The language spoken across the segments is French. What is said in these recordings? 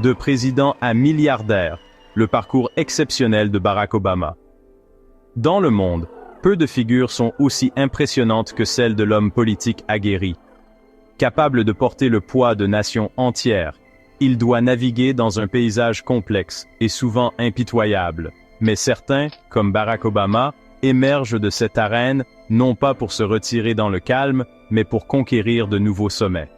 De président à milliardaire, le parcours exceptionnel de Barack Obama. Dans le monde, peu de figures sont aussi impressionnantes que celles de l'homme politique aguerri. Capable de porter le poids de nations entières, il doit naviguer dans un paysage complexe et souvent impitoyable. Mais certains, comme Barack Obama, émergent de cette arène non pas pour se retirer dans le calme, mais pour conquérir de nouveaux sommets.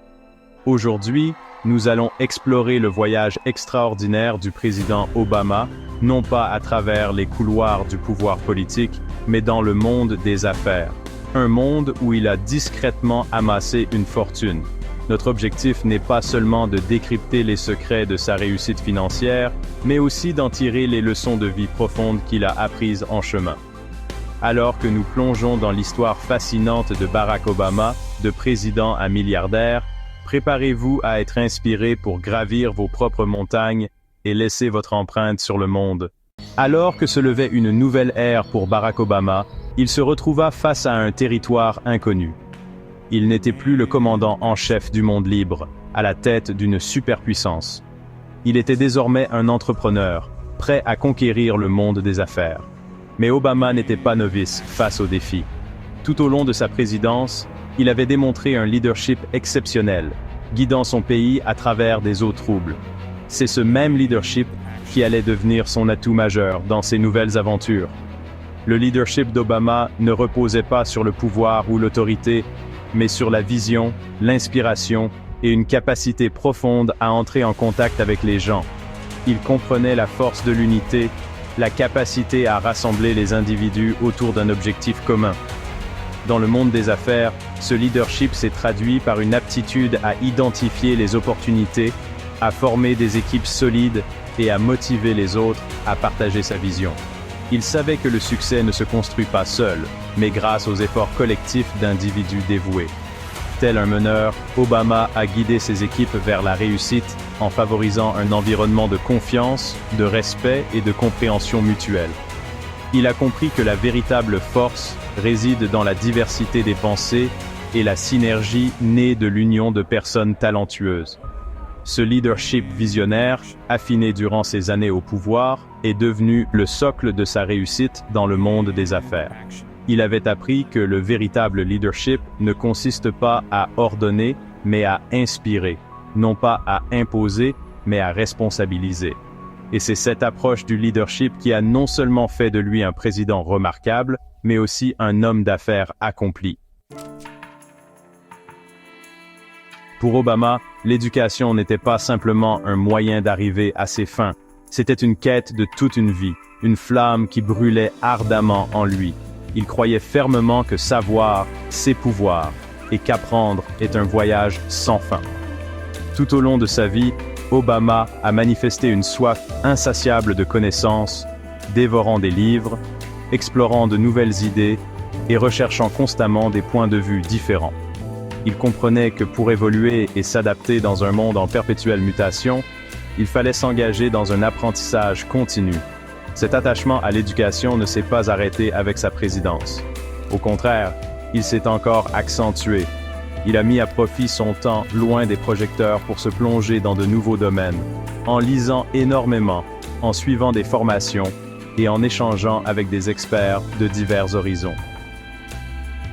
Aujourd'hui, nous allons explorer le voyage extraordinaire du président Obama, non pas à travers les couloirs du pouvoir politique, mais dans le monde des affaires. Un monde où il a discrètement amassé une fortune. Notre objectif n'est pas seulement de décrypter les secrets de sa réussite financière, mais aussi d'en tirer les leçons de vie profondes qu'il a apprises en chemin. Alors que nous plongeons dans l'histoire fascinante de Barack Obama, de président à milliardaire, préparez-vous à être inspiré pour gravir vos propres montagnes et laisser votre empreinte sur le monde. Alors que se levait une nouvelle ère pour Barack Obama, il se retrouva face à un territoire inconnu. Il n'était plus le commandant en chef du monde libre, à la tête d'une superpuissance. Il était désormais un entrepreneur, prêt à conquérir le monde des affaires. Mais Obama n'était pas novice face aux défis. Tout au long de sa présidence, il avait démontré un leadership exceptionnel, guidant son pays à travers des eaux troubles. C'est ce même leadership qui allait devenir son atout majeur dans ses nouvelles aventures. Le leadership d'Obama ne reposait pas sur le pouvoir ou l'autorité, mais sur la vision, l'inspiration et une capacité profonde à entrer en contact avec les gens. Il comprenait la force de l'unité, la capacité à rassembler les individus autour d'un objectif commun. Dans le monde des affaires, ce leadership s'est traduit par une aptitude à identifier les opportunités, à former des équipes solides et à motiver les autres à partager sa vision. Il savait que le succès ne se construit pas seul, mais grâce aux efforts collectifs d'individus dévoués. Tel un meneur, Obama a guidé ses équipes vers la réussite en favorisant un environnement de confiance, de respect et de compréhension mutuelle. Il a compris que la véritable force réside dans la diversité des pensées et la synergie née de l'union de personnes talentueuses. Ce leadership visionnaire, affiné durant ses années au pouvoir, est devenu le socle de sa réussite dans le monde des affaires. Il avait appris que le véritable leadership ne consiste pas à ordonner, mais à inspirer, non pas à imposer, mais à responsabiliser. Et c'est cette approche du leadership qui a non seulement fait de lui un président remarquable, mais aussi un homme d'affaires accompli. Pour Obama, l'éducation n'était pas simplement un moyen d'arriver à ses fins, c'était une quête de toute une vie, une flamme qui brûlait ardemment en lui. Il croyait fermement que savoir, c'est pouvoir, et qu'apprendre est un voyage sans fin. Tout au long de sa vie, Obama a manifesté une soif insatiable de connaissances, dévorant des livres, explorant de nouvelles idées et recherchant constamment des points de vue différents. Il comprenait que pour évoluer et s'adapter dans un monde en perpétuelle mutation, il fallait s'engager dans un apprentissage continu. Cet attachement à l'éducation ne s'est pas arrêté avec sa présidence. Au contraire, il s'est encore accentué. Il a mis à profit son temps loin des projecteurs pour se plonger dans de nouveaux domaines, en lisant énormément, en suivant des formations et en échangeant avec des experts de divers horizons.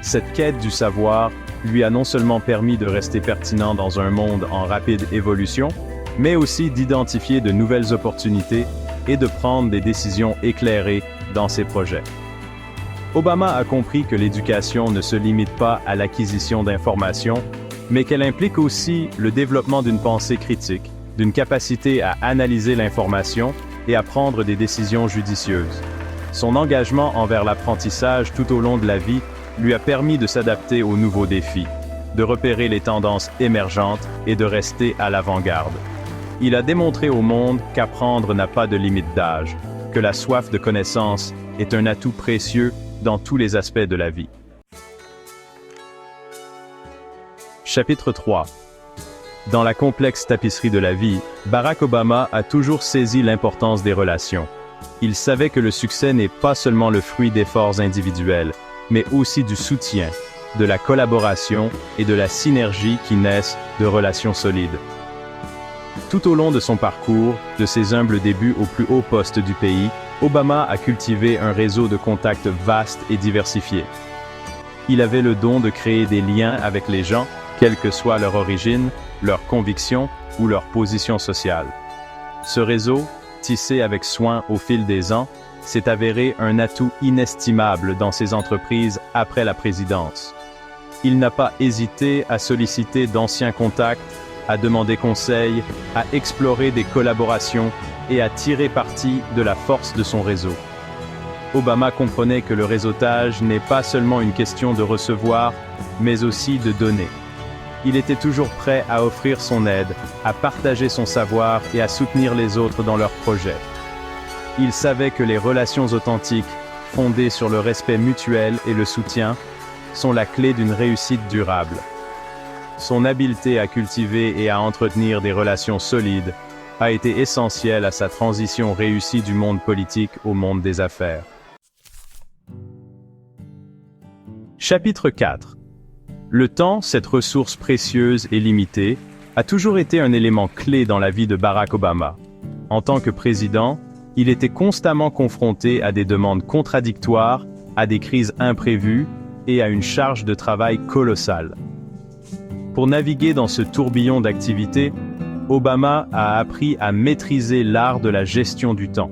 Cette quête du savoir lui a non seulement permis de rester pertinent dans un monde en rapide évolution, mais aussi d'identifier de nouvelles opportunités et de prendre des décisions éclairées dans ses projets. Obama a compris que l'éducation ne se limite pas à l'acquisition d'informations, mais qu'elle implique aussi le développement d'une pensée critique, d'une capacité à analyser l'information et à prendre des décisions judicieuses. Son engagement envers l'apprentissage tout au long de la vie lui a permis de s'adapter aux nouveaux défis, de repérer les tendances émergentes et de rester à l'avant-garde. Il a démontré au monde qu'apprendre n'a pas de limite d'âge, que la soif de connaissance est un atout précieux dans tous les aspects de la vie. Chapitre 3. Dans la complexe tapisserie de la vie, Barack Obama a toujours saisi l'importance des relations. Il savait que le succès n'est pas seulement le fruit d'efforts individuels, mais aussi du soutien, de la collaboration et de la synergie qui naissent de relations solides. Tout au long de son parcours, de ses humbles débuts au plus haut poste du pays, Obama a cultivé un réseau de contacts vaste et diversifié. Il avait le don de créer des liens avec les gens, quelle que soit leur origine, leurs convictions ou leur position sociale. Ce réseau, tissé avec soin au fil des ans, s'est avéré un atout inestimable dans ses entreprises après la présidence. Il n'a pas hésité à solliciter d'anciens contacts, à demander conseil, à explorer des collaborations et à tirer parti de la force de son réseau. Obama comprenait que le réseautage n'est pas seulement une question de recevoir, mais aussi de donner. Il était toujours prêt à offrir son aide, à partager son savoir et à soutenir les autres dans leurs projets. Il savait que les relations authentiques, fondées sur le respect mutuel et le soutien, sont la clé d'une réussite durable. Son habileté à cultiver et à entretenir des relations solides a été essentielle à sa transition réussie du monde politique au monde des affaires. Chapitre 4. Le temps, cette ressource précieuse et limitée, a toujours été un élément clé dans la vie de Barack Obama. En tant que président, il était constamment confronté à des demandes contradictoires, à des crises imprévues et à une charge de travail colossale. Pour naviguer dans ce tourbillon d'activités, Obama a appris à maîtriser l'art de la gestion du temps.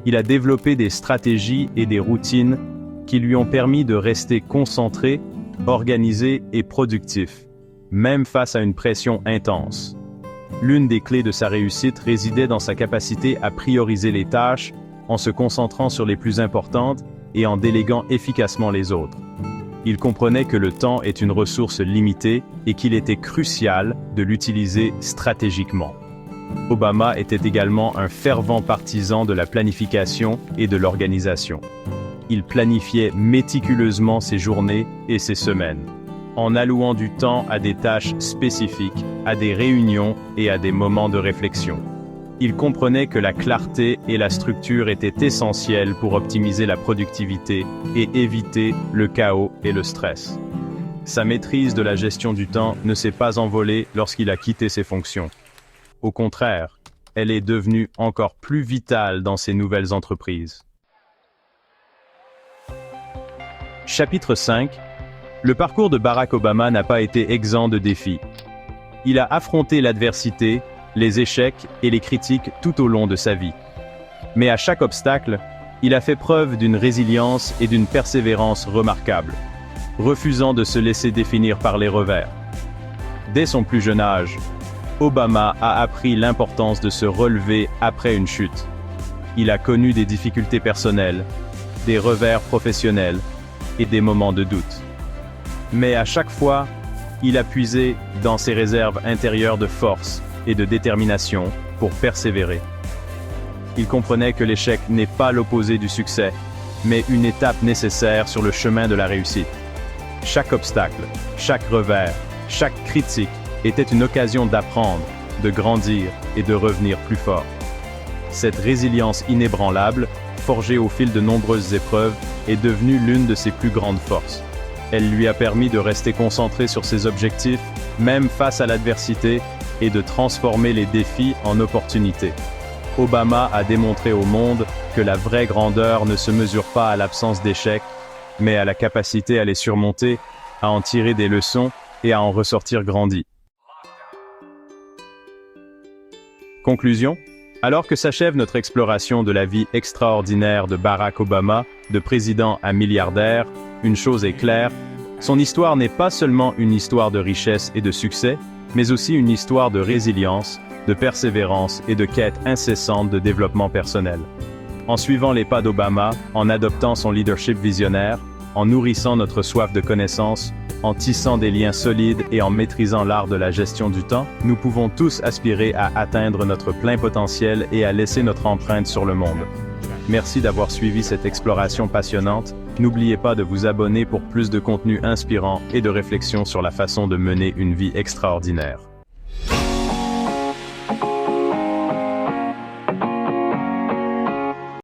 Il a développé des stratégies et des routines qui lui ont permis de rester concentré, organisé et productif, même face à une pression intense. L'une des clés de sa réussite résidait dans sa capacité à prioriser les tâches en se concentrant sur les plus importantes et en déléguant efficacement les autres. Il comprenait que le temps est une ressource limitée et qu'il était crucial de l'utiliser stratégiquement. Obama était également un fervent partisan de la planification et de l'organisation. Il planifiait méticuleusement ses journées et ses semaines, en allouant du temps à des tâches spécifiques, à des réunions et à des moments de réflexion. Il comprenait que la clarté et la structure étaient essentielles pour optimiser la productivité et éviter le chaos et le stress. Sa maîtrise de la gestion du temps ne s'est pas envolée lorsqu'il a quitté ses fonctions. Au contraire, elle est devenue encore plus vitale dans ses nouvelles entreprises. Chapitre 5. Le parcours de Barack Obama n'a pas été exempt de défis. Il a affronté l'adversité, les échecs et les critiques tout au long de sa vie. Mais à chaque obstacle, il a fait preuve d'une résilience et d'une persévérance remarquables, refusant de se laisser définir par les revers. Dès son plus jeune âge, Obama a appris l'importance de se relever après une chute. Il a connu des difficultés personnelles, des revers professionnels et des moments de doute. Mais à chaque fois, il a puisé dans ses réserves intérieures de force et de détermination pour persévérer. Il comprenait que l'échec n'est pas l'opposé du succès, mais une étape nécessaire sur le chemin de la réussite. Chaque obstacle, chaque revers, chaque critique était une occasion d'apprendre, de grandir et de revenir plus fort. Cette résilience inébranlable, forgée au fil de nombreuses épreuves, est devenue l'une de ses plus grandes forces. Elle lui a permis de rester concentré sur ses objectifs, même face à l'adversité, et de transformer les défis en opportunités. Obama a démontré au monde que la vraie grandeur ne se mesure pas à l'absence d'échecs, mais à la capacité à les surmonter, à en tirer des leçons et à en ressortir grandi. Conclusion. Alors que s'achève notre exploration de la vie extraordinaire de Barack Obama, de président à milliardaire, une chose est claire, son histoire n'est pas seulement une histoire de richesse et de succès, mais aussi une histoire de résilience, de persévérance et de quête incessante de développement personnel. En suivant les pas d'Obama, en adoptant son leadership visionnaire, en nourrissant notre soif de connaissance, en tissant des liens solides et en maîtrisant l'art de la gestion du temps, nous pouvons tous aspirer à atteindre notre plein potentiel et à laisser notre empreinte sur le monde. Merci d'avoir suivi cette exploration passionnante. N'oubliez pas de vous abonner pour plus de contenu inspirant et de réflexion sur la façon de mener une vie extraordinaire.